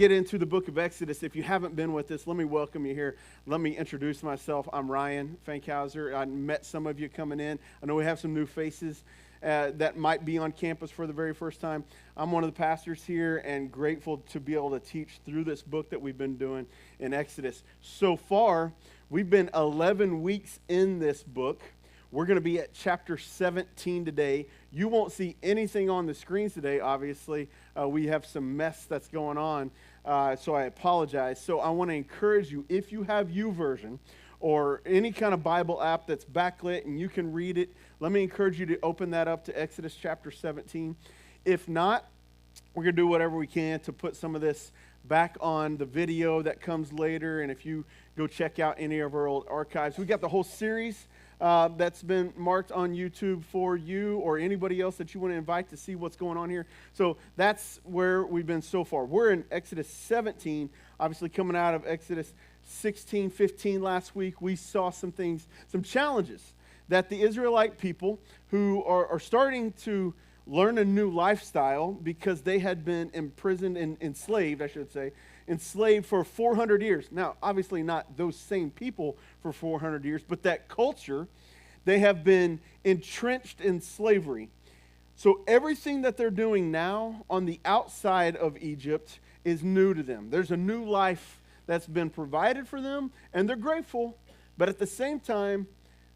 get into the book of Exodus, if you haven't been with us, let me welcome you here. Let me introduce myself. I'm Ryan Fankhauser. I met some of you coming in. I know we have some new faces that might be on campus for the very first time. I'm one of the pastors here and grateful to be able to teach through this book that we've been doing in Exodus. So far, we've been 11 weeks in this book. We're going to be at chapter 17 today. You won't see anything on the screens today, obviously. We have some mess that's going on, so I apologize. So I want to encourage you, if you have YouVersion or any kind of Bible app that's backlit and you can read it, let me encourage you to open that up to Exodus chapter 17. If not, we're going to do whatever we can to put some of this back on the video that comes later. And if you go check out any of our old archives, we got the whole series that's been marked on YouTube for you or anybody else that you want to invite to see what's going on here. So that's where we've been so far. We're in Exodus 17, obviously coming out of Exodus 16, 15 last week. We saw some things, some challenges that the Israelite people who are starting to learn a new lifestyle because they had been imprisoned and enslaved, I should say, enslaved for 400 years. Now, obviously not those same people for 400 years, but that culture, they have been entrenched in slavery. So everything that they're doing now on the outside of Egypt is new to them. There's a new life that's been provided for them, and they're grateful, but at the same time,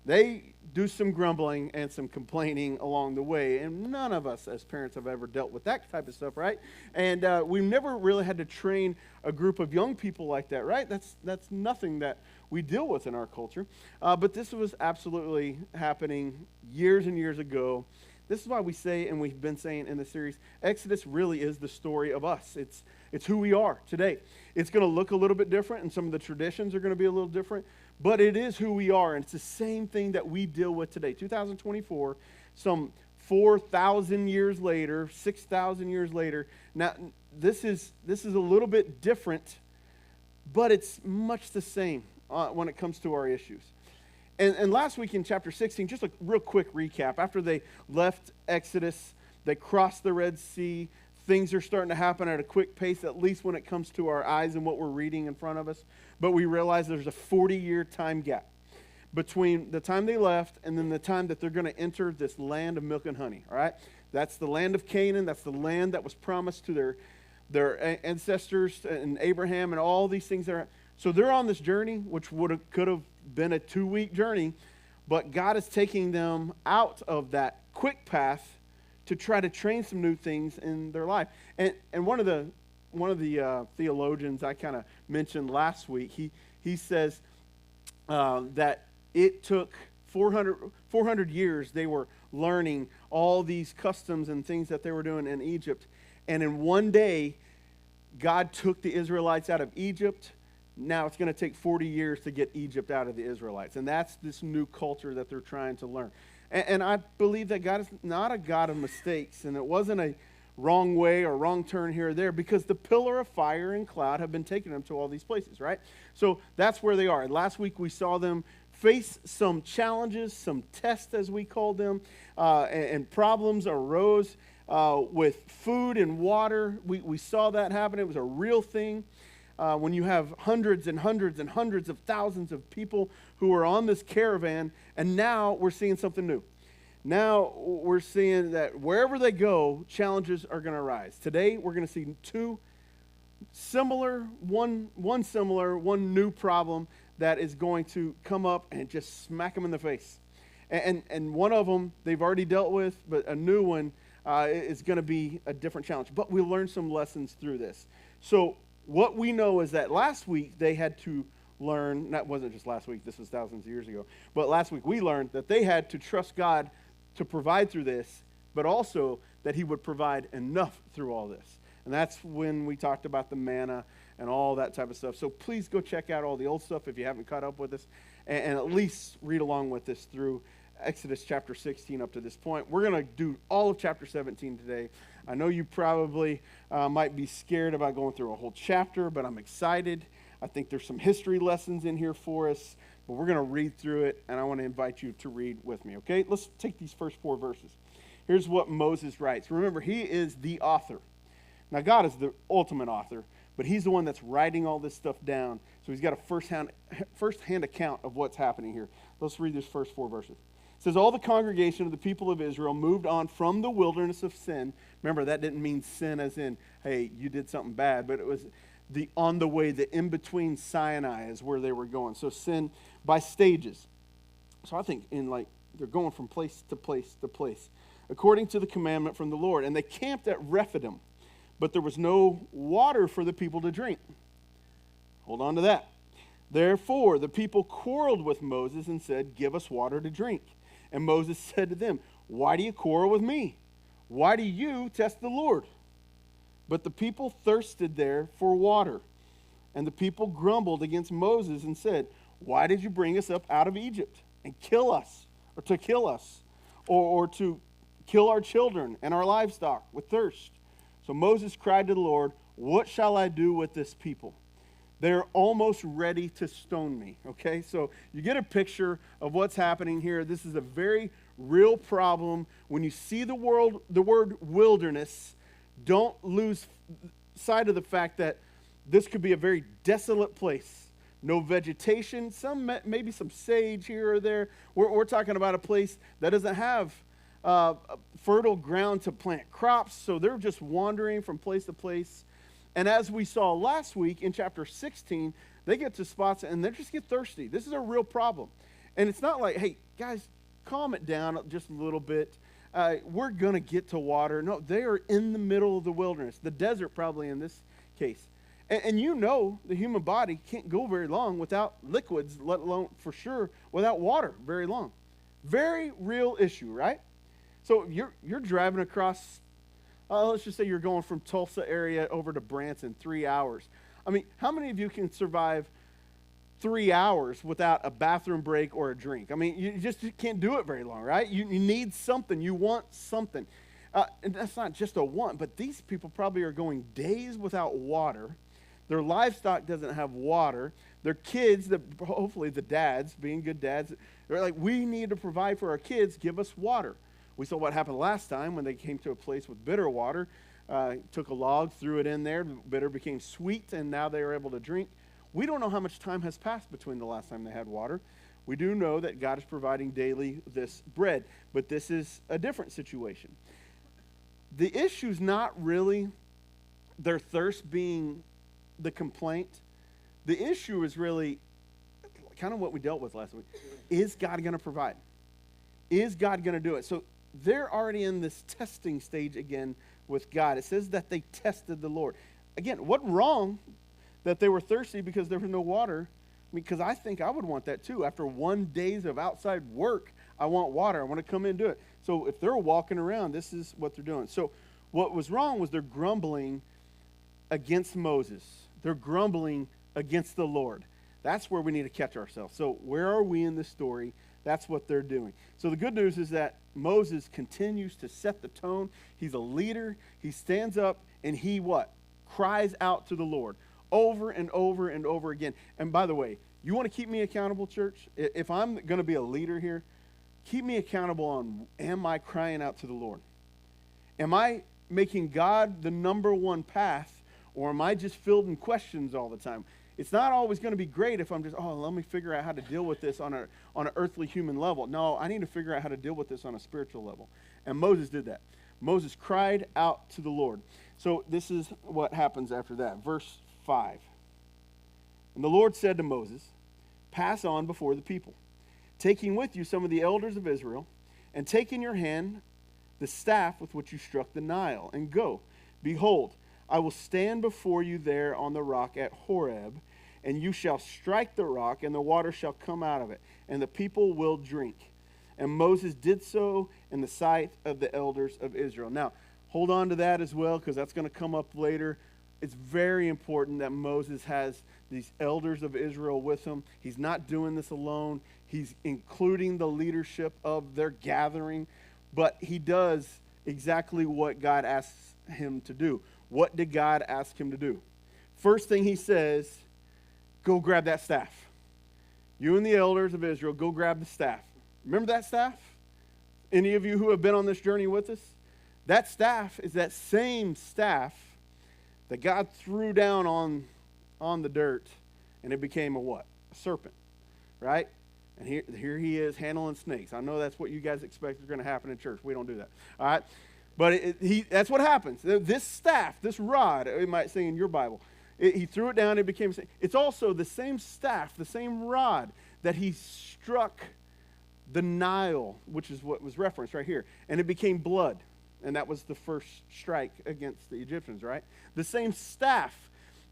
they do some grumbling and some complaining along the way. And none of us as parents have ever dealt with that type of stuff, right? And we've never really had to train a group of young people like that, right? That's nothing that we deal with in our culture. But this was absolutely happening years and years ago. This is why we say, and we've been saying in the series, Exodus really is the story of us. It's who we are today. It's going to look a little bit different, and some of the traditions are going to be a little different, but it is who we are, and it's the same thing that we deal with today. 2024, some 4,000 years later, 6,000 years later. Now, this is a little bit different, but it's much the same when it comes to our issues. And last week in chapter 16, just a real quick recap. After they left Exodus, they crossed the Red Sea. Things are starting to happen at a quick pace, at least when it comes to our eyes and what we're reading in front of us. But we realize there's a 40-year time gap between the time they left and then the time that they're going to enter this land of milk and honey, all right? That's the land of Canaan. That's the land that was promised to their ancestors and Abraham and all these things. So they're on this journey, which could have been a 2-week journey, but God is taking them out of that quick path to try to train some new things in their life. And one of the theologians I kind of mentioned last week, he says that it took 400 years they were learning all these customs and things that they were doing in Egypt. And in one day, God took the Israelites out of Egypt. Now it's going to take 40 years to get Egypt out of the Israelites. And that's this new culture that they're trying to learn. And I believe that God is not a God of mistakes, and it wasn't a wrong way or wrong turn here or there, because the pillar of fire and cloud have been taking them to all these places, right? So that's where they are. And last week we saw them face some challenges, some tests as we called them, and problems arose with food and water. We saw that happen. It was a real thing. When you have hundreds and hundreds and hundreds of thousands of people who are on this caravan, and now we're seeing something new. Now we're seeing that wherever they go, challenges are going to arise. Today we're going to see two similar, one similar, one new problem that is going to come up and just smack them in the face. And one of them they've already dealt with, but a new one is going to be a different challenge. But we'll learn some lessons through this. So what we know is that last week they had to learn, that wasn't just last week, this was thousands of years ago, but last week we learned that they had to trust God to provide through this, but also that he would provide enough through all this. And that's when we talked about the manna and all that type of stuff. So please go check out all the old stuff if you haven't caught up with us, and at least read along with us through Exodus chapter 16 up to this point. We're going to do all of chapter 17 today. I know you probably might be scared about going through a whole chapter, but I'm excited. I think there's some history lessons in here for us, but we're going to read through it, and I want to invite you to read with me, okay? Let's take these first 4 verses. Here's what Moses writes. Remember, he is the author. Now, God is the ultimate author, but he's the one that's writing all this stuff down. So he's got a first-hand account of what's happening here. Let's read these first 4 verses. It says, all the congregation of the people of Israel moved on from the wilderness of sin. Remember, that didn't mean sin as in, hey, you did something bad, but it was the on the way, the in-between Sinai is where they were going. So sin by stages. So I think they're going from place to place to place, according to the commandment from the Lord. And they camped at Rephidim, but there was no water for the people to drink. Hold on to that. Therefore, the people quarreled with Moses and said, give us water to drink. And Moses said to them, why do you quarrel with me? Why do you test the Lord? But the people thirsted there for water. And the people grumbled against Moses and said, why did you bring us up out of Egypt and kill us, or to kill us, or to kill our children and our livestock with thirst? So Moses cried to the Lord, what shall I do with this people? They're almost ready to stone me, okay? So you get a picture of what's happening here. This is a very real problem. When you see the word wilderness, don't lose sight of the fact that this could be a very desolate place. No vegetation, maybe some sage here or there. We're talking about a place that doesn't have fertile ground to plant crops, so they're just wandering from place to place. And as we saw last week in chapter 16, they get to spots and they just get thirsty. This is a real problem. And it's not like, hey, guys, calm it down just a little bit. We're going to get to water. No, they are in the middle of the wilderness, the desert probably in this case. And you know the human body can't go very long without liquids, let alone for sure without water very long. Very real issue, right? So you're driving across, let's just say you're going from Tulsa area over to Branson, 3 hours. I mean, how many of you can survive 3 hours without a bathroom break or a drink? I mean, you can't do it very long, right? You need something. You want something. And that's not just a want, but these people probably are going days without water. Their livestock doesn't have water. Their kids, hopefully the dads, being good dads, they're like, we need to provide for our kids. Give us water. We saw what happened last time when they came to a place with bitter water. Took a log, threw it in there. The bitter became sweet, and now they are able to drink. We don't know how much time has passed between the last time they had water. We do know that God is providing daily this bread, but this is a different situation. The issue is not really their thirst being the complaint. The issue is really kind of what we dealt with last week. Is God going to provide? Is God going to do it? So they're already in this testing stage again with God. It says that they tested the Lord. Again, what wrong that they were thirsty because there was no water? Because I think I would want that too. After 1 day of outside work, I want water. I want to come in and do it. So if they're walking around, this is what they're doing. So what was wrong was they're grumbling against Moses. They're grumbling against the Lord. That's where we need to catch ourselves. So where are we in this story? That's what they're doing. So the good news is that Moses continues to set the tone. He's a leader. He stands up and he what? Cries out to the Lord over and over and over again. And by the way, you want to keep me accountable, church? If I'm going to be a leader here, keep me accountable on, am I crying out to the Lord? Am I making God the number one path, or am I just filled in questions all the time? It's not always going to be great if I'm just, let me figure out how to deal with this on an earthly human level. No, I need to figure out how to deal with this on a spiritual level. And Moses did that. Moses cried out to the Lord. So this is what happens after that. Verse 5. And the Lord said to Moses, pass on before the people, taking with you some of the elders of Israel, and take in your hand the staff with which you struck the Nile, and go. Behold, I will stand before you there on the rock at Horeb, and you shall strike the rock, and the water shall come out of it, and the people will drink. And Moses did so in the sight of the elders of Israel. Now, hold on to that as well, because that's going to come up later. It's very important that Moses has these elders of Israel with him. He's not doing this alone. He's including the leadership of their gathering, but he does exactly what God asks him to do. What did God ask him to do? First thing he says, go grab that staff. You and the elders of Israel, go grab the staff. Remember that staff? Any of you who have been on this journey with us? That staff is that same staff that God threw down on the dirt, and it became a what? A serpent, right? And here he is handling snakes. I know that's what you guys expect is going to happen in church. We don't do that, all right? But that's what happens. This staff, this rod, it might say in your Bible, he threw it down, it became a snake. It's also the same staff, the same rod that he struck the Nile, which is what was referenced right here, and it became blood. And that was the first strike against the Egyptians, right? The same staff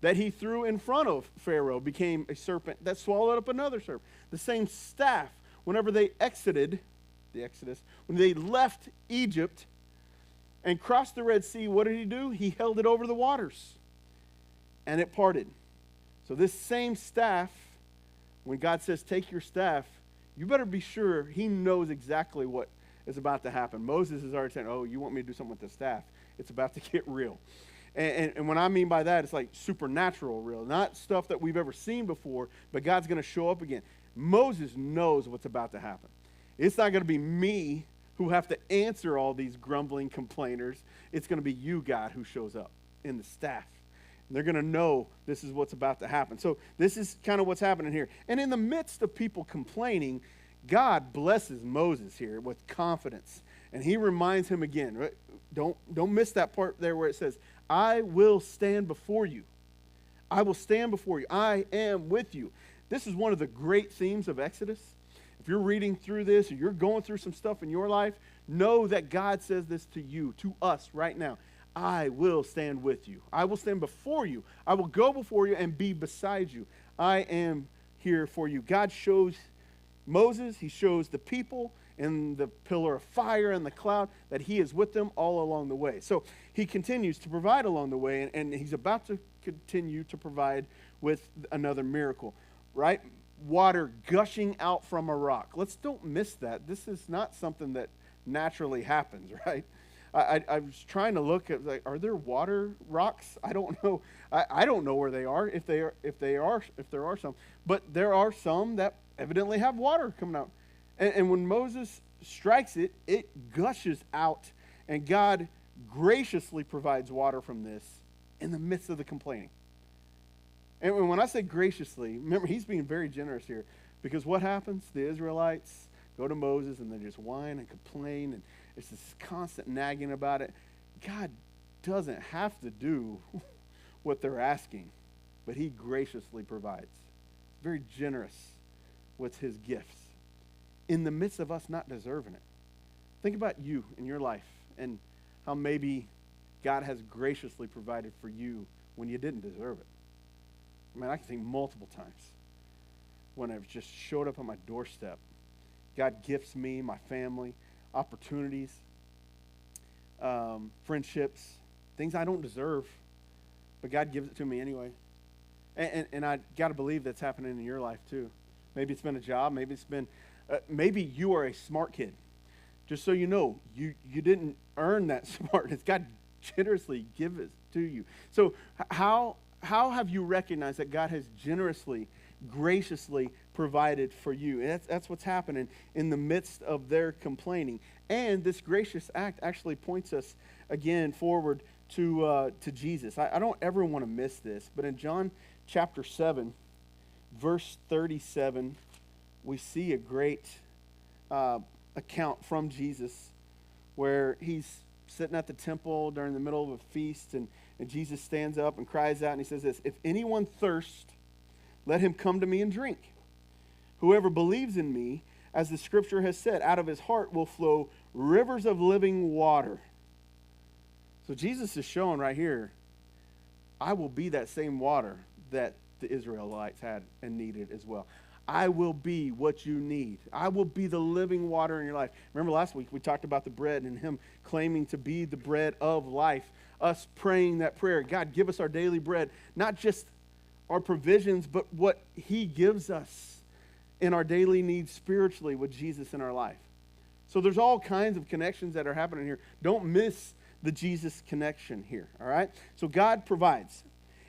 that he threw in front of Pharaoh became a serpent that swallowed up another serpent. The same staff, whenever they exited, the Exodus, when they left Egypt and crossed the Red Sea, what did he do? He held it over the waters, and it parted. So this same staff, when God says, take your staff, you better be sure he knows exactly what is about to happen. Moses is already saying, oh, you want me to do something with the staff? It's about to get real. And what I mean by that, it's like supernatural real, not stuff that we've ever seen before, but God's going to show up again. Moses knows what's about to happen. It's not going to be me who have to answer all these grumbling complainers. It's going to be you, God, who shows up in the staff. And they're going to know this is what's about to happen. So this is kind of what's happening here. And in the midst of people complaining, God blesses Moses here with confidence. And he reminds him again, right? Don't miss that part there where it says, I will stand before you. I will stand before you. I am with you. This is one of the great themes of Exodus. If you're reading through this or you're going through some stuff in your life, know that God says this to you, to us right now. I will stand with you. I will stand before you. I will go before you and be beside you. I am here for you. God shows Moses, he shows the people in the pillar of fire and the cloud that he is with them all along the way. So he continues to provide along the way, and he's about to continue to provide with another miracle, right? Water gushing out from a rock. Don't miss that. This is not something that naturally happens, right? I was trying to look at, like, are there water rocks? I don't know. I don't know where they are, if there are some. But there are some that evidently have water coming out. And when Moses strikes it, it gushes out. And God graciously provides water from this in the midst of the complaining. And when I say graciously, remember, he's being very generous here. Because what happens? The Israelites go to Moses and they just whine and complain. And it's this constant nagging about it. God doesn't have to do what they're asking. But he graciously provides. Very generous with his gifts in the midst of us not deserving it. Think about you in your life and how maybe God has graciously provided for you when you didn't deserve it. I mean, I can think multiple times when I've just showed up on my doorstep. God gifts me, my family, opportunities, friendships, things I don't deserve, but God gives it to me anyway. And I got to believe that's happening in your life too. Maybe it's been a job. Maybe it's been, maybe you are a smart kid. Just so you know, you didn't earn that smartness. God generously gives it to you. So how have you recognized that God has generously, graciously provided for you? And that's what's happening in the midst of their complaining. And this gracious act actually points us again forward to Jesus. I don't ever want to miss this, but in John chapter 7, verse 37, we see a great account from Jesus where he's sitting at the temple during the middle of a feast, and Jesus stands up and cries out, and he says this, "If anyone thirst, let him come to me and drink. Whoever believes in me, as the scripture has said, out of his heart will flow rivers of living water." So Jesus is showing right here, I will be that same water that the Israelites had and needed as well. I will be what you need. I will be the living water in your life. Remember last week we talked about the bread and him claiming to be the bread of life. Us praying that prayer, God, give us our daily bread. Not just our provisions, but what he gives us in our daily needs spiritually with Jesus in our life. So there's all kinds of connections that are happening here. Don't miss the Jesus connection here, all right? So God provides,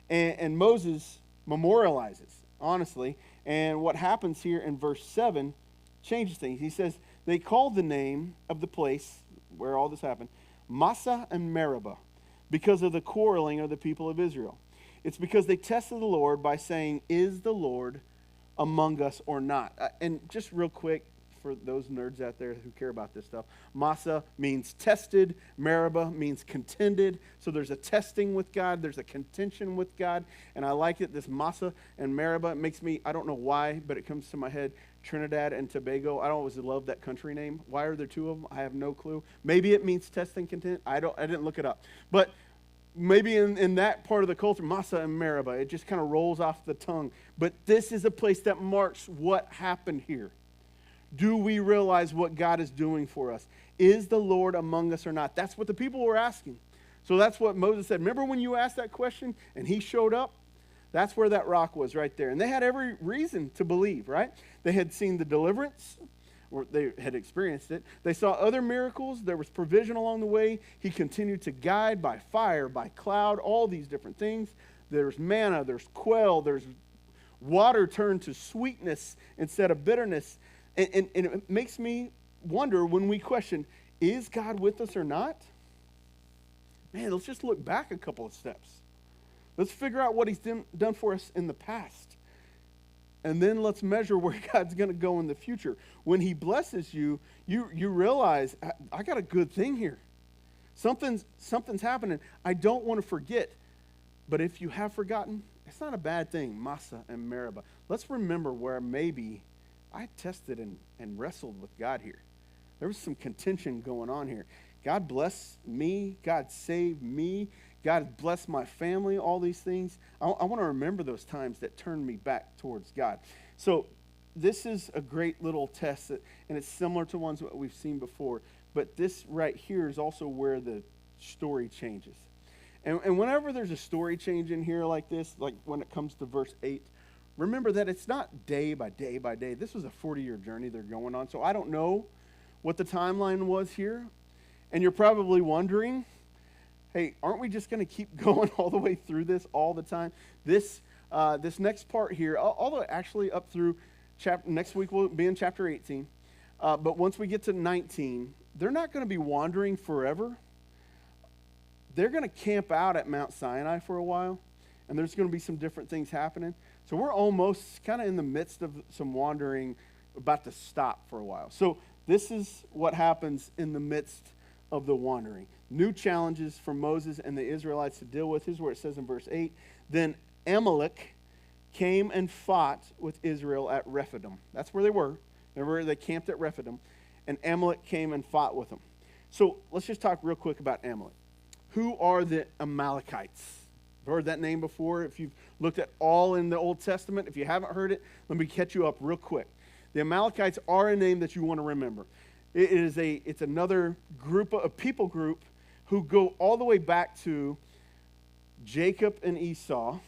and Moses memorializes, honestly. And what happens here in verse 7 changes things. He says, they called the name of the place where all this happened, Massa and Meribah, because of the quarreling of the people of Israel. It's because they tested the Lord by saying, is the Lord among us or not? And just real quick, for those nerds out there who care about this stuff, Massa means tested. Meribah means contended. So there's a testing with God. There's a contention with God. And I like it, this Massa and Meribah. It makes me, I don't know why, but it comes to my head, Trinidad and Tobago. I always love that country name. Why are there two of them? I have no clue. Maybe it means test and content. I didn't look it up. But maybe in that part of the culture, Massa and Meribah, it just kind of rolls off the tongue. But this is a place that marks what happened here. Do we realize what God is doing for us? Is the Lord among us or not? That's what the people were asking. So that's what Moses said. Remember when you asked that question and he showed up? That's where that rock was, right there. And they had every reason to believe, right? They had seen the deliverance, or they had experienced it. They saw other miracles. There was provision along the way. He continued to guide by fire, by cloud, all these different things. There's manna, there's quail, there's water turned to sweetness instead of bitterness. And it makes me wonder when we question, is God with us or not? Man, let's just look back a couple of steps. Let's figure out what he's done for us in the past. And then let's measure where God's going to go in the future. When he blesses you, you realize, I got a good thing here. Something's happening. I don't want to forget. But if you have forgotten, it's not a bad thing, Massa and Meribah. Let's remember where maybe I tested and wrestled with God here. There was some contention going on here. God bless me. God saved me. God bless my family, all these things. I want to remember those times that turned me back towards God. So this is a great little test, and it's similar to ones that we've seen before. But this right here is also where the story changes. And whenever there's a story change in here like this, like when it comes to verse 8, remember that it's not day by day by day. This was a 40-year journey they're going on. So I don't know what the timeline was here. And you're probably wondering, hey, aren't we just going to keep going all the way through this all the time? This next part here, although actually up through next week we'll be in chapter 18. But once we get to 19, they're not going to be wandering forever. They're going to camp out at Mount Sinai for a while. And there's going to be some different things happening. So we're almost kind of in the midst of some wandering, about to stop for a while. So this is what happens in the midst of the wandering. New challenges for Moses and the Israelites to deal with. Here's where it says in verse 8, then Amalek came and fought with Israel at Rephidim. That's where they were. Remember, they camped at Rephidim. And Amalek came and fought with them. So let's just talk real quick about Amalek. Who are the Amalekites? I've heard that name before. If you've looked at all in the Old Testament, if you haven't heard it, let me catch you up real quick. The Amalekites are a name that you want to remember. It's another people group who go all the way back to Jacob and Esau.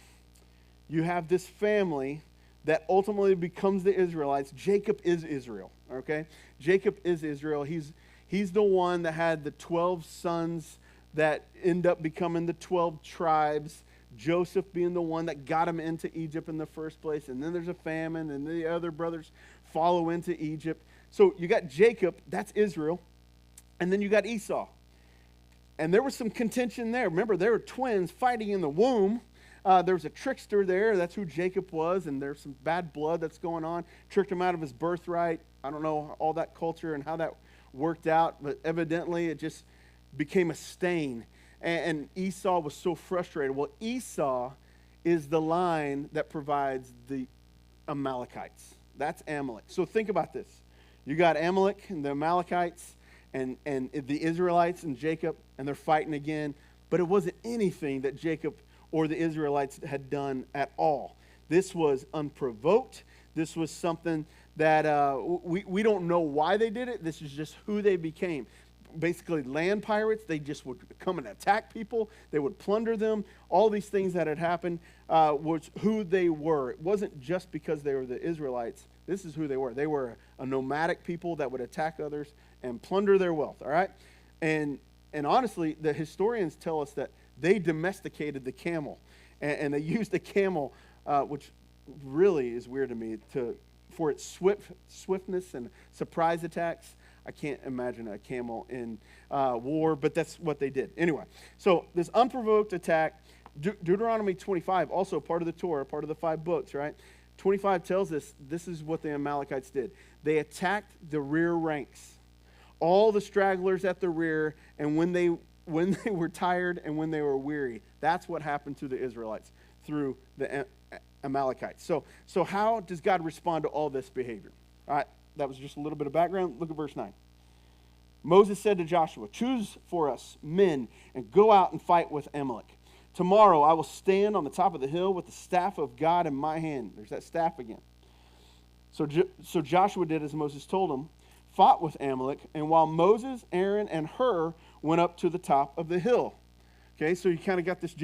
You have this family that ultimately becomes the Israelites. Jacob is Israel, okay? Jacob is Israel. He's the one that had the 12 sons that end up becoming the 12 tribes. Joseph being the one that got him into Egypt in the first place. And then there's a famine, and the other brothers follow into Egypt. So you got Jacob, that's Israel. And then you got Esau. And there was some contention there. Remember, they were twins fighting in the womb. There was a trickster there. That's who Jacob was. And there's some bad blood that's going on. Tricked him out of his birthright. I don't know all that culture and how that worked out. But evidently, it just became a stain. And Esau was so frustrated. Well, Esau is the line that provides the Amalekites. That's Amalek. So think about this. You got Amalek and the Amalekites and the Israelites and Jacob, and they're fighting again. But it wasn't anything that Jacob or the Israelites had done at all. This was unprovoked. This was something that we don't know why they did it. This is just who they became. Basically land pirates. They just would come and attack people. They would plunder them. All these things that had happened was who they were. It wasn't just because they were the Israelites. This is who they were. They were a nomadic people that would attack others and plunder their wealth, all right? And honestly, the historians tell us that they domesticated the camel. And they used the camel, which really is weird to me, for its swiftness and surprise attacks. I can't imagine a camel in war, but that's what they did. Anyway, so this unprovoked attack, Deuteronomy 25, also part of the Torah, part of the 5 books, right? 25 tells us this is what the Amalekites did. They attacked the rear ranks, all the stragglers at the rear, and when they were tired and when they were weary, that's what happened to the Israelites through the Amalekites. So how does God respond to all this behavior? All right, that was just a little bit of background. Look at verse 9. Moses said to Joshua, "Choose for us men and go out and fight with Amalek. Tomorrow I will stand on the top of the hill with the staff of God in my hand." There's that staff again. So Joshua did as Moses told him, fought with Amalek, and while Moses, Aaron, and Hur went up to the top of the hill. Okay, so you kind of got this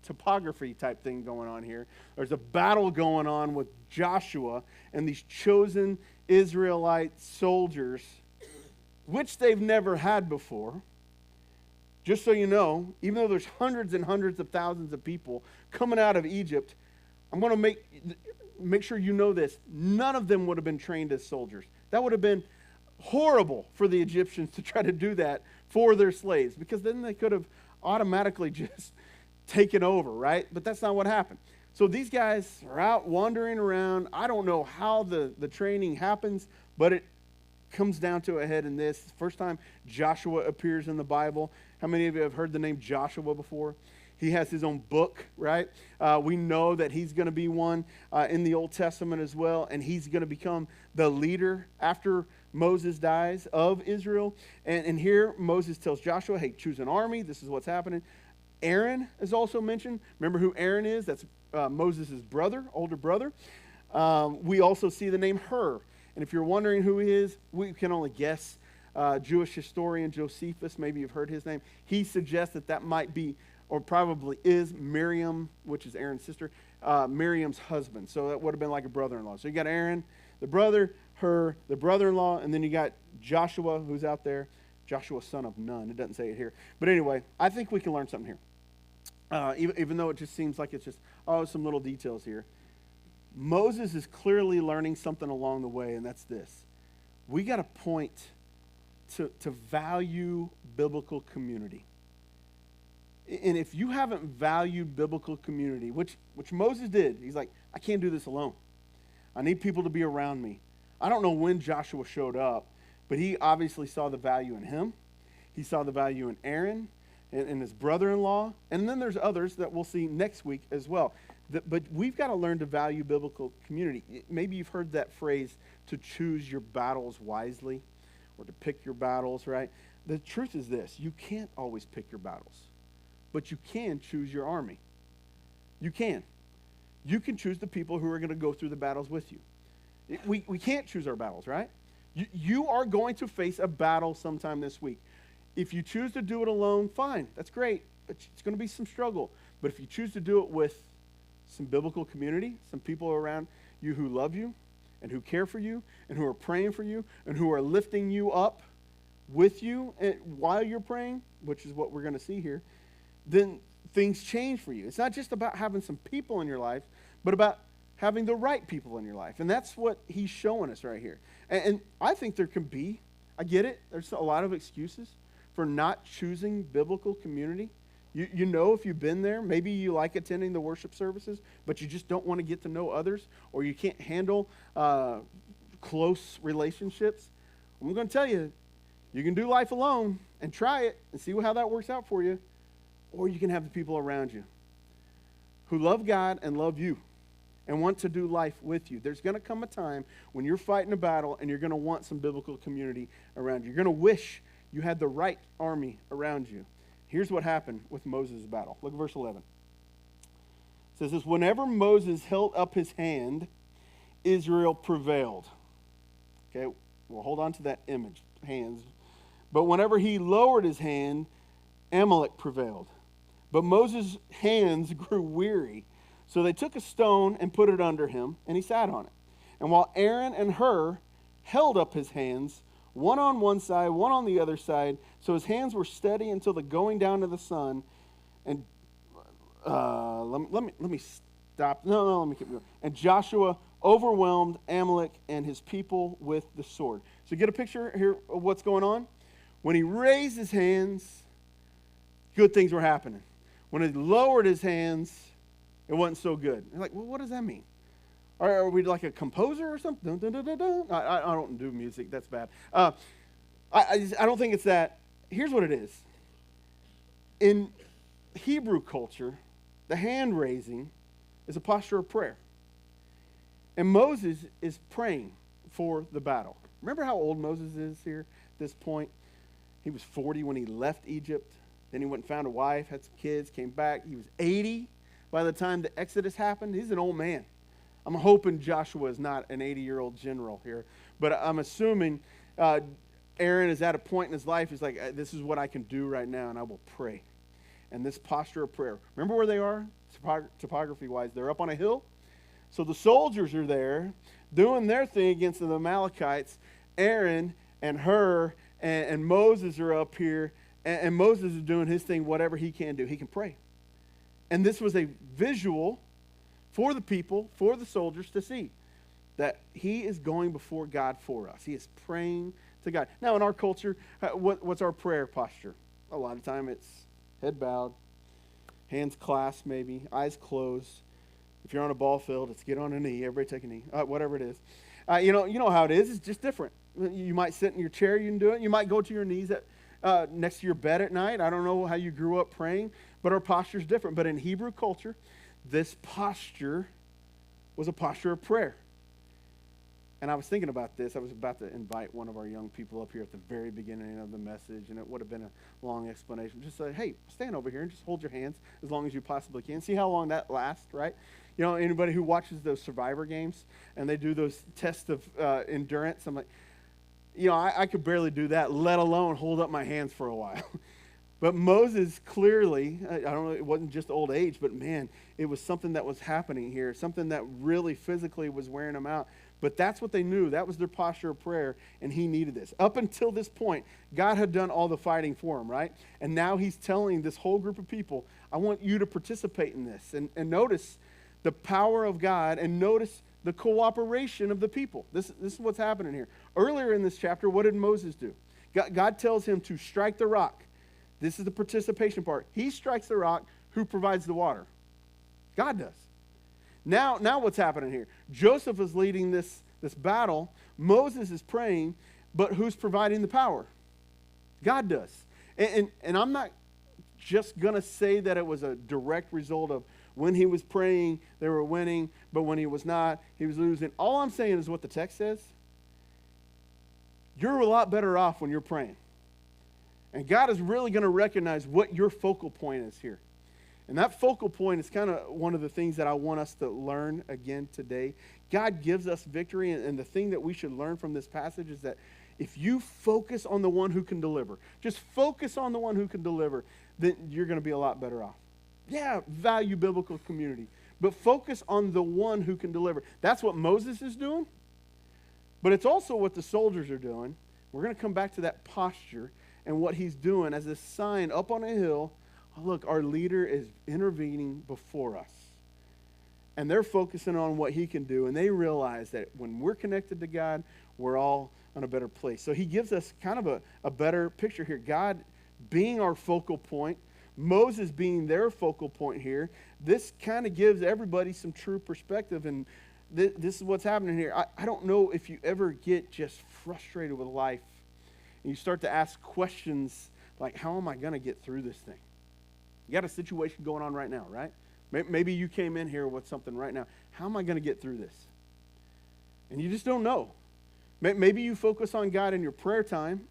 topography type thing going on here. There's a battle going on with Joshua and these chosen Israelite soldiers, which they've never had before. Just so you know, even though there's hundreds and hundreds of thousands of people coming out of Egypt, I'm going to make sure you know this. None of them would have been trained as soldiers. That would have been horrible for the Egyptians to try to do that for their slaves, because then they could have automatically just taken over, right? But that's not what happened. So these guys are out wandering around. I don't know how the training happens, but it comes down to a head in this. First time Joshua appears in the Bible. How many of you have heard the name Joshua before? He has his own book, right? We know that he's going to be one in the Old Testament as well, and he's going to become the leader after Moses dies of Israel. And here Moses tells Joshua, hey, choose an army. This is what's happening. Aaron is also mentioned. Remember who Aaron is? That's Moses' brother, older brother. We also see the name Hur. And if you're wondering who he is, we can only guess. Jewish historian Josephus, maybe you've heard his name. He suggests that might be, or probably is, Miriam, which is Aaron's sister, Miriam's husband. So that would have been like a brother-in-law. So you got Aaron, the brother, Hur, the brother-in-law, and then you got Joshua, who's out there. Joshua, son of Nun. It doesn't say it here. But anyway, I think we can learn something here. Even though it just seems like it's just, some little details here. Moses is clearly learning something along the way, and that's this. We got to point to value biblical community. And if you haven't valued biblical community, which Moses did, he's like, I can't do this alone. I need people to be around me. I don't know when Joshua showed up, but he obviously saw the value in him. He saw the value in Aaron and his brother-in-law. And then there's others that we'll see next week as well. But we've got to learn to value biblical community. Maybe you've heard that phrase, to choose your battles wisely, or to pick your battles, right? The truth is this. You can't always pick your battles, but you can choose your army. You can. You can choose the people who are going to go through the battles with you. We can't choose our battles, right? You are going to face a battle sometime this week. If you choose to do it alone, fine. That's great. But it's going to be some struggle. But if you choose to do it with some biblical community, some people around you who love you and who care for you and who are praying for you and who are lifting you up with you while you're praying, which is what we're going to see here, then things change for you. It's not just about having some people in your life, but about having the right people in your life. And that's what he's showing us right here. And I think there can be, I get it, there's a lot of excuses for not choosing biblical community. You know, if you've been there, maybe you like attending the worship services, but you just don't want to get to know others, or you can't handle close relationships. I'm going to tell you, you can do life alone and try it and see how that works out for you, or you can have the people around you who love God and love you and want to do life with you. There's going to come a time when you're fighting a battle and you're going to want some biblical community around you. You're going to wish you had the right army around you. Here's what happened with Moses' battle. Look at verse 11. It says this, whenever Moses held up his hand, Israel prevailed. Okay, we'll hold on to that image, hands. But whenever he lowered his hand, Amalek prevailed. But Moses' hands grew weary. So they took a stone and put it under him, and he sat on it. And while Aaron and Hur held up his hands, one on one side, one on the other side, so his hands were steady until the going down of the sun. And let me stop. No, let me keep going. And Joshua overwhelmed Amalek and his people with the sword. So get a picture here of what's going on. When he raised his hands, good things were happening. When he lowered his hands, it wasn't so good. You're like, well, what does that mean? Are we like a composer or something? Dun, dun, dun, dun, dun. I don't do music. That's bad. I don't think it's that. Here's what it is. In Hebrew culture, the hand raising is a posture of prayer. And Moses is praying for the battle. Remember how old Moses is here at this point? He was 40 when he left Egypt. Then he went and found a wife, had some kids, came back. He was 80 by the time the Exodus happened. He's an old man. I'm hoping Joshua is not an 80-year-old general here. But I'm assuming Aaron is at a point in his life, he's like, this is what I can do right now, and I will pray. And this posture of prayer. Remember where they are, topography-wise? They're up on a hill. So the soldiers are there doing their thing against the Amalekites. Aaron and Hur and Moses are up here, and Moses is doing his thing, whatever he can do. He can pray. And this was a visual for the people, for the soldiers to see that he is going before God for us. He is praying to God. Now, in our culture, what's our prayer posture? A lot of time it's head bowed, hands clasped maybe, eyes closed. If you're on a ball field, it's get on a knee. Everybody take a knee, whatever it is. You know how it is. It's just different. You might sit in your chair, you can do it. You might go to your knees next to your bed at night. I don't know how you grew up praying, but our posture is different. But in Hebrew culture, this posture was a posture of prayer. And I was thinking about this. I was about to invite one of our young people up here at the very beginning of the message, and it would have been a long explanation. Just say, hey, stand over here and just hold your hands as long as you possibly can. See how long that lasts, right? You know, anybody who watches those Survivor games and they do those tests of endurance, I'm like, you know, I could barely do that, let alone hold up my hands for a while. But Moses clearly, I don't know, it wasn't just old age, but man, it was something that was happening here, something that really physically was wearing him out. But that's what they knew. That was their posture of prayer, and he needed this. Up until this point, God had done all the fighting for him, right? And now he's telling this whole group of people, I want you to participate in this. And notice the power of God, and notice the cooperation of the people. This is what's happening here. Earlier in this chapter, what did Moses do? God tells him to strike the rock. This is the participation part. He strikes the rock. Who provides the water? God does. Now what's happening here? Joseph is leading this battle. Moses is praying, but who's providing the power? God does. And I'm not just going to say that it was a direct result of when he was praying, they were winning, but when he was not, he was losing. All I'm saying is what the text says. You're a lot better off when you're praying. And God is really going to recognize what your focal point is here. And that focal point is kind of one of the things that I want us to learn again today. God gives us victory, and the thing that we should learn from this passage is that if you focus on the one who can deliver, just focus on the one who can deliver, then you're going to be a lot better off. Yeah, value biblical community, but focus on the one who can deliver. That's what Moses is doing, but it's also what the soldiers are doing. We're going to come back to that posture and what he's doing as a sign up on a hill. Oh, look, our leader is intervening before us. And they're focusing on what he can do, and they realize that when we're connected to God, we're all in a better place. So he gives us kind of a better picture here. God being our focal point, Moses being their focal point here. This kind of gives everybody some true perspective, and this is what's happening here. I don't know if you ever get just frustrated with life, and you start to ask questions like, how am I going to get through this thing? You got a situation going on right now, right? Maybe you came in here with something right now. How am I going to get through this? And you just don't know. Maybe you focus on God in your prayer time,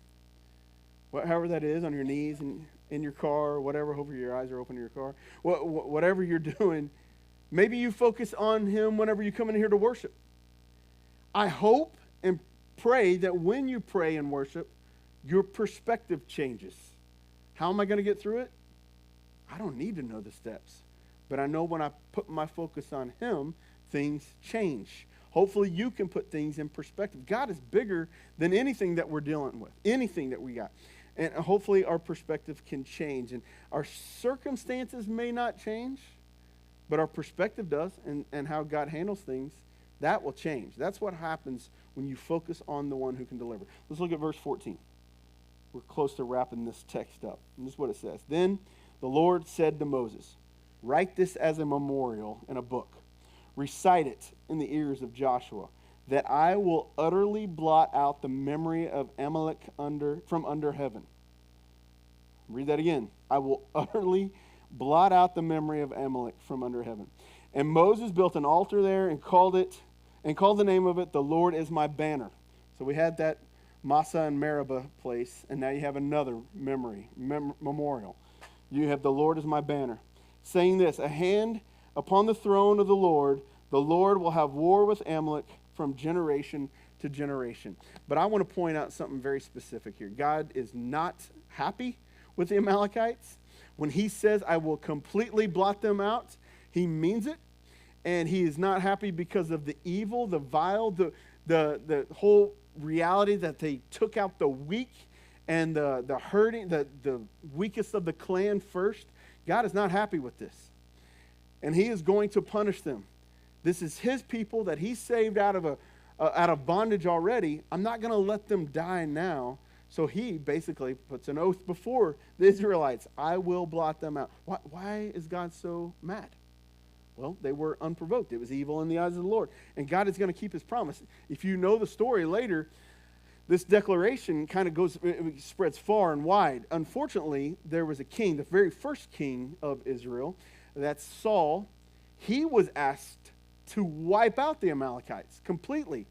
however that is, on your knees and in your car or whatever. Hopefully your eyes are open in your car. Whatever you're doing, maybe you focus on him whenever you come in here to worship. I hope and pray that when you pray and worship, your perspective changes. How am I going to get through it? I don't need to know the steps. But I know when I put my focus on him, things change. Hopefully you can put things in perspective. God is bigger than anything that we're dealing with, anything that we got. And hopefully our perspective can change. And our circumstances may not change, but our perspective does, and how God handles things That will change. That's what happens when you focus on the one who can deliver. Let's look at verse 14. We're close to wrapping this text up. And this is what it says. Then the Lord said to Moses, write this as a memorial in a book. Recite it in the ears of Joshua, that I will utterly blot out the memory of Amalek from under heaven. Read that again. I will utterly blot out the memory of Amalek from under heaven. And Moses built an altar there and called the name of it, the Lord is my banner. So we had that Massa and Meribah place, and now you have another memorial. You have the Lord is my banner, saying this, a hand upon the throne of the Lord will have war with Amalek from generation to generation. But I want to point out something very specific here. God is not happy with the Amalekites. When he says, I will completely blot them out, he means it. And he is not happy because of the evil, the vile, the whole reality that they took out the weak and the hurting, the weakest of the clan first. God is not happy with this. And he is going to punish them. This is his people that he saved out of bondage already. I'm not going to let them die now. So he basically puts an oath before the Israelites. I will blot them out. Why is God so mad? Well, they were unprovoked. It was evil in the eyes of the Lord. And God is going to keep his promise. If you know the story later, this declaration kind of spreads far and wide. Unfortunately, there was a king, the very first king of Israel, that's Saul. He was asked to wipe out the Amalekites completely.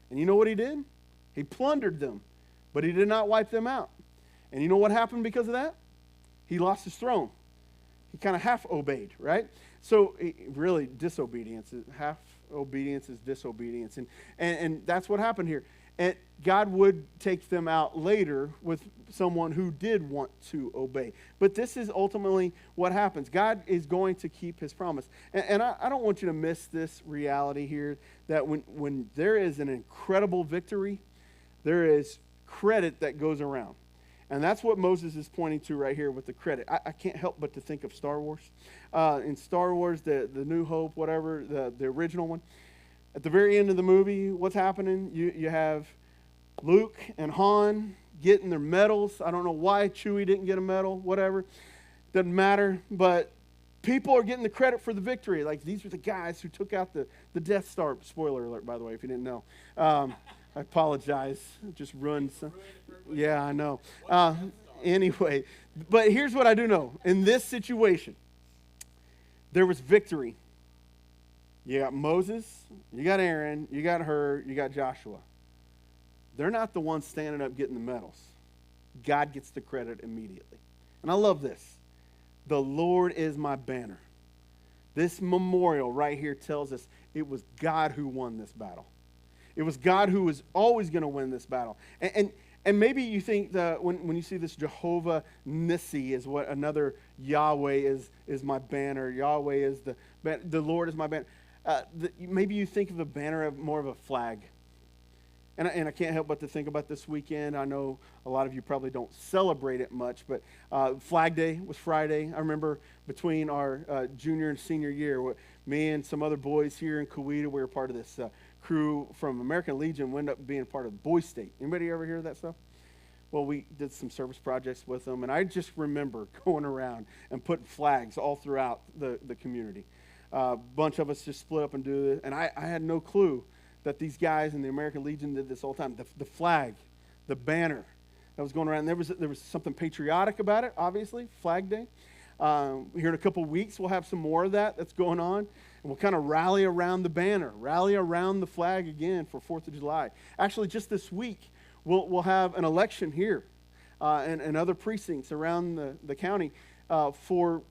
And you know what he did? He plundered them, but he did not wipe them out. And you know what happened because of that? He lost his throne. He kind of half obeyed, right? So really, disobedience, half obedience is disobedience. And that's what happened here. And God would take them out later with someone who did want to obey. But this is ultimately what happens. God is going to keep his promise. And I don't want you to miss this reality here, that when there is an incredible victory, there is credit that goes around. And that's what Moses is pointing to right here with the credit. I can't help but to think of Star Wars. In Star Wars, the New Hope, whatever, the original one, at the very end of the movie, what's happening? You have Luke and Han getting their medals. I don't know why Chewie didn't get a medal, whatever. Doesn't matter. But people are getting the credit for the victory. Like, these are the guys who took out the Death Star. Spoiler alert, by the way, if you didn't know. I apologize. Just ruined some. Yeah, I know. Anyway, but here's what I do know. In this situation, there was victory. You got Moses, you got Aaron, you got Hur, you got Joshua. They're not the ones standing up getting the medals. God gets the credit immediately. And I love this. The Lord is my banner. This memorial right here tells us it was God who won this battle. It was God who was always going to win this battle. And maybe you think that when you see this Jehovah Nissi is what another Yahweh is my banner. Yahweh is the Lord is my banner. Maybe you think of the banner of more of a flag. And I can't help but to think about this weekend. I know a lot of you probably don't celebrate it much, but Flag Day was Friday. I remember between our junior and senior year, me and some other boys here in Coweta, we were part of this crew from American Legion. We ended up being part of Boy State. Anybody ever hear that stuff? Well, we did some service projects with them, and I just remember going around and putting flags all throughout the community. A bunch of us just split up and do it, and I had no clue that these guys in the American Legion did this all the time. The flag, the banner that was going around. There was something patriotic about it, obviously, Flag Day. Here in a couple weeks, we'll have some more of that's going on. And we'll kind of rally around the banner, rally around the flag again for 4th of July. Actually, just this week, we'll have an election here and other precincts around the county for,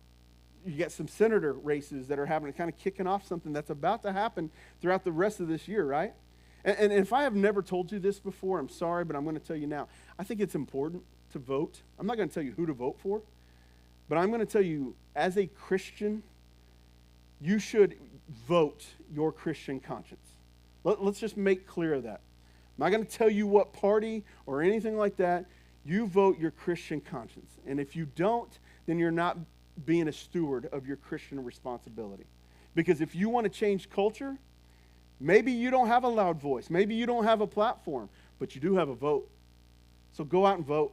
you got some senator races that are happening, kind of kicking off something that's about to happen throughout the rest of this year, right? And if I have never told you this before, I'm sorry, but I'm going to tell you now. I think it's important to vote. I'm not going to tell you who to vote for, but I'm going to tell you, as a Christian, you should vote your Christian conscience. Let's just make clear of that. I'm not going to tell you what party or anything like that. You vote your Christian conscience. And if you don't, then you're not being a steward of your Christian responsibility. Because if you want to change culture, Maybe you don't have a loud voice. Maybe you don't have a platform, but you do have a vote. So go out and vote.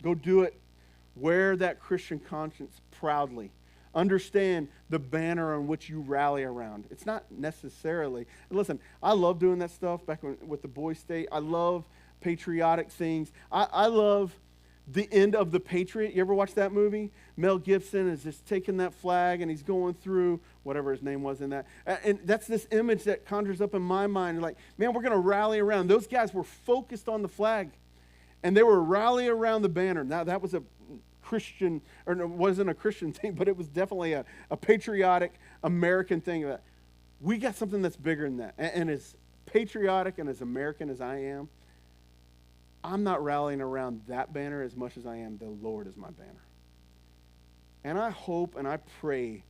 Go do it. Wear that Christian conscience proudly. Understand the banner on which you rally around. It's not necessarily, and listen, I love doing that stuff back with the Boys State. I love patriotic things. I love the end of The Patriot. You ever watch that movie? Mel Gibson is just taking that flag and he's going through whatever his name was in that. And that's this image that conjures up in my mind. Like, man, we're going to rally around. Those guys were focused on the flag and they were rallying around the banner. Now, that was a Christian, or it wasn't a Christian thing, but it was definitely a patriotic American thing. That we got something that's bigger than that. And as patriotic and as American as I am, I'm not rallying around that banner as much as I am the Lord is my banner. And I hope and I pray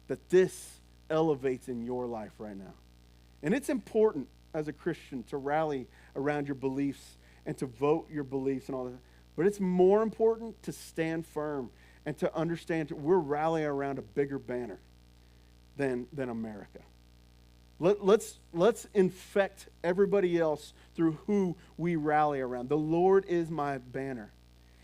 that this elevates in your life right now. And it's important as a Christian to rally around your beliefs and to vote your beliefs and all that. But it's more important to stand firm and to understand we're rallying around a bigger banner than America. Let's infect everybody else through who we rally around. The Lord is my banner.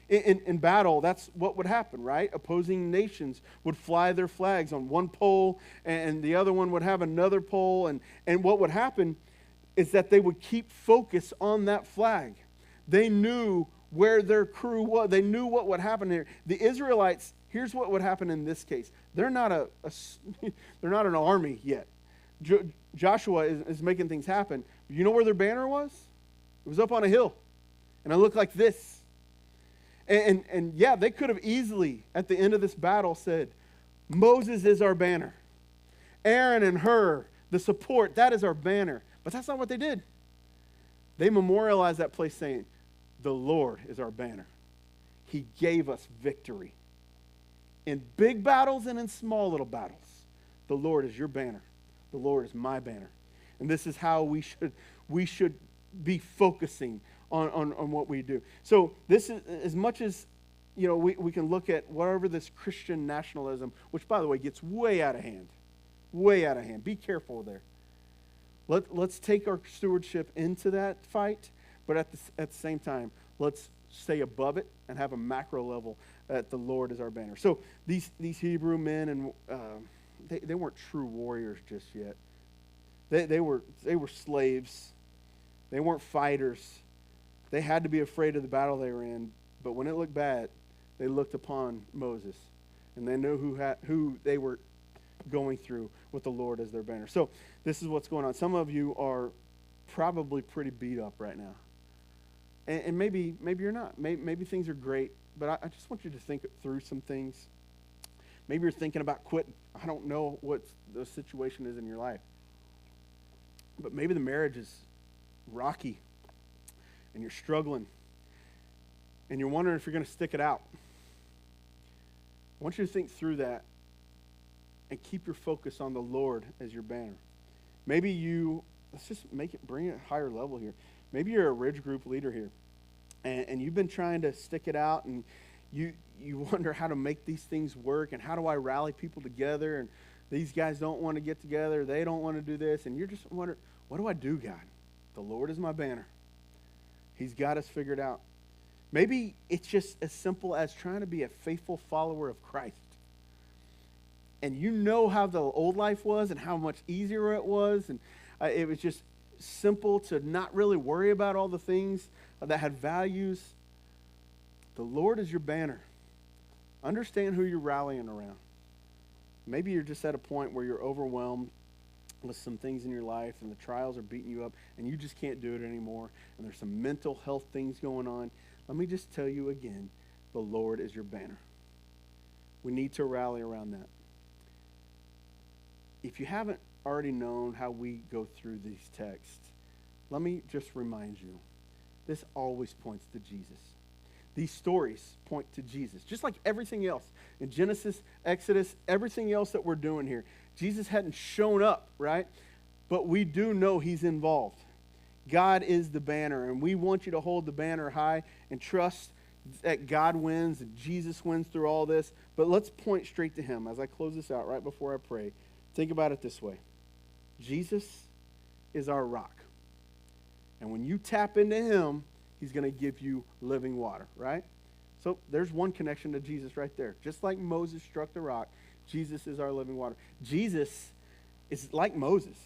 In battle, that's what would happen, right? Opposing nations would fly their flags on one pole, and the other one would have another pole. And what would happen is that they would keep focus on that flag. They knew where their crew was. They knew what would happen here. The Israelites, here's what would happen in this case. They're not they're not an army yet. Joshua is making things happen. You know where their banner was? It was up on a hill. And it looked like this. And yeah, they could have easily, at the end of this battle, said, Moses is our banner. Aaron and Hur, the support, that is our banner. But that's not what they did. They memorialized that place saying, the Lord is our banner. He gave us victory. In big battles and in small little battles, the Lord is your banner. The Lord is my banner. And this is how we should be focusing on what we do. So this is, as much as, you know, we can look at whatever this Christian nationalism, which, by the way, gets way out of hand. Way out of hand. Be careful there. Let's take our stewardship into that fight, but at the same time, let's stay above it and have a macro level that the Lord is our banner. So these Hebrew men, and they weren't true warriors just yet. They were slaves. They weren't fighters. They had to be afraid of the battle they were in. But when it looked bad, they looked upon Moses, and they knew who they were going through with the Lord as their banner. So this is what's going on. Some of you are probably pretty beat up right now. And maybe you're not. Maybe things are great, but I just want you to think through some things. Maybe you're thinking about quitting. I don't know what the situation is in your life. But maybe the marriage is rocky, and you're struggling, and you're wondering if you're going to stick it out. I want you to think through that and keep your focus on the Lord as your banner. Maybe let's just bring it a higher level here. Maybe you're a Ridge Group leader here, and you've been trying to stick it out, and you wonder how to make these things work, and how do I rally people together, and these guys don't want to get together, they don't want to do this, and you're just wondering, what do I do, God? The Lord is my banner. He's got us figured out. Maybe it's just as simple as trying to be a faithful follower of Christ. And you know how the old life was and how much easier it was, and it was just simple to not really worry about all the things that had values. The Lord is your banner. Understand who you're rallying around. Maybe you're just at a point where you're overwhelmed with some things in your life and the trials are beating you up and you just can't do it anymore, and there's some mental health things going on. Let me just tell you again, the Lord is your banner. We need to rally around that. If you haven't already known how we go through these texts, let me just remind you, this always points to Jesus. These stories point to Jesus, just like everything else. In Genesis, Exodus, everything else that we're doing here, Jesus hadn't shown up, right? But we do know he's involved. God is the banner, and we want you to hold the banner high and trust that God wins and Jesus wins through all this. But let's point straight to him as I close this out right before I pray. Think about it this way. Jesus is our rock. And when you tap into him, he's going to give you living water, right? So there's one connection to Jesus right there. Just like Moses struck the rock, Jesus is our living water. Jesus is like Moses.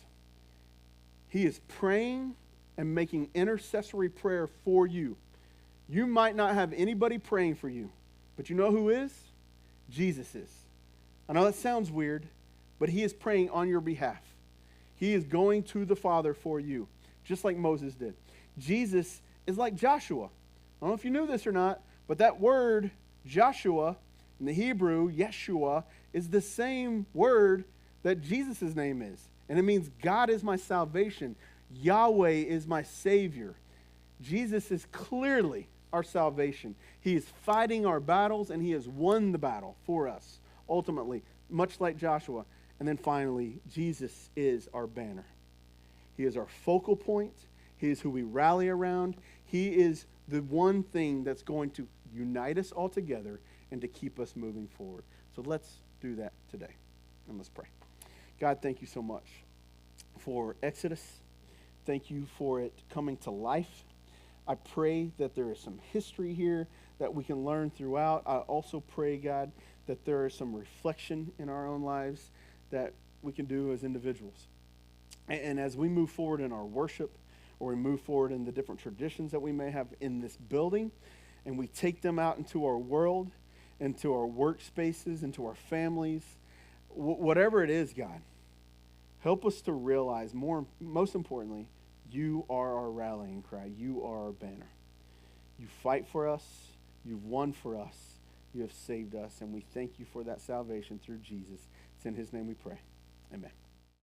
He is praying and making intercessory prayer for you. You might not have anybody praying for you, but you know who is? Jesus is. I know that sounds weird, but he is praying on your behalf. He is going to the Father for you, just like Moses did. Jesus is like Joshua. I don't know if you knew this or not, but that word, Joshua, in the Hebrew, Yeshua, is the same word that Jesus' name is. And it means God is my salvation. Yahweh is my Savior. Jesus is clearly our salvation. He is fighting our battles, and he has won the battle for us, ultimately, much like Joshua. And then finally, Jesus is our banner. He is our focal point. He is who we rally around. He is the one thing that's going to unite us all together and to keep us moving forward. So let's do that today. And let's pray. God, thank you so much for Exodus. Thank you for it coming to life. I pray that there is some history here that we can learn throughout. I also pray, God, that there is some reflection in our own lives that we can do as individuals. And as we move forward in our worship, or we move forward in the different traditions that we may have in this building, and we take them out into our world, into our workspaces, into our families, whatever it is, God, help us to realize, most importantly, you are our rallying cry. You are our banner. You fight for us. You've won for us. You have saved us, and we thank you for that salvation through Jesus. It's in his name we pray. Amen.